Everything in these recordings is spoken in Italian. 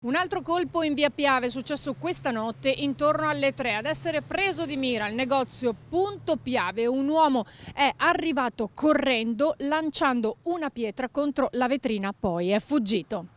Un altro colpo in via Piave è successo questa notte intorno alle 3. Ad essere preso di mira il negozio Punto Piave, un uomo è arrivato correndo lanciando una pietra contro la vetrina, poi è fuggito.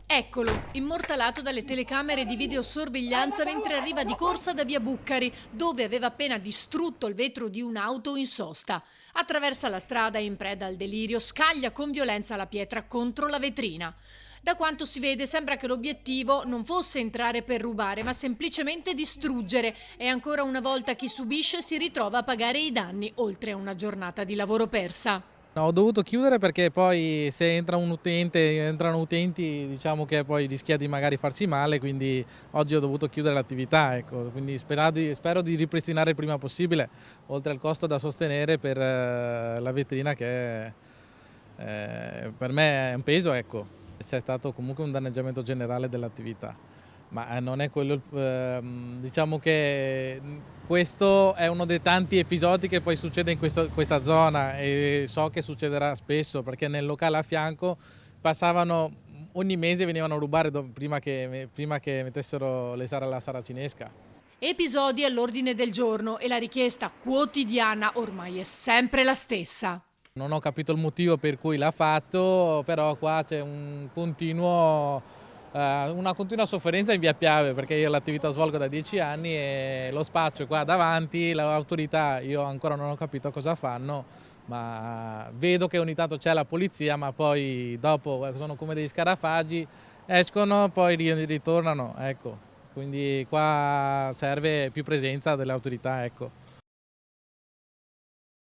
Eccolo, immortalato dalle telecamere di videosorveglianza mentre arriva di corsa da via Buccari, dove aveva appena distrutto il vetro di un'auto in sosta. Attraversa la strada in preda al delirio, scaglia con violenza la pietra contro la vetrina. Da quanto si vede sembra che l'obiettivo non fosse entrare per rubare, ma semplicemente distruggere, e ancora una volta chi subisce si ritrova a pagare i danni, oltre a una giornata di lavoro persa. No, ho dovuto chiudere perché poi se entrano utenti, diciamo che poi rischia di magari farsi male, quindi oggi ho dovuto chiudere l'attività, ecco. Quindi spero di ripristinare il prima possibile, oltre al costo da sostenere per la vetrina che per me è un peso, ecco. C'è stato comunque un danneggiamento generale dell'attività, ma non è quello, diciamo che questo è uno dei tanti episodi che poi succede in questa zona e so che succederà spesso perché nel locale a fianco passavano ogni mese, venivano a rubare prima che mettessero la saracinesca. Episodi all'ordine del giorno e la richiesta quotidiana ormai è sempre la stessa. Non ho capito il motivo per cui l'ha fatto, però qua c'è una continua sofferenza in via Piave perché io l'attività svolgo da 10 anni e lo spaccio qua davanti, l'autorità io ancora non ho capito cosa fanno, ma vedo che ogni tanto c'è la polizia, ma poi dopo sono come degli scarafaggi, escono, poi ritornano, ecco. Quindi qua serve più presenza delle autorità, ecco.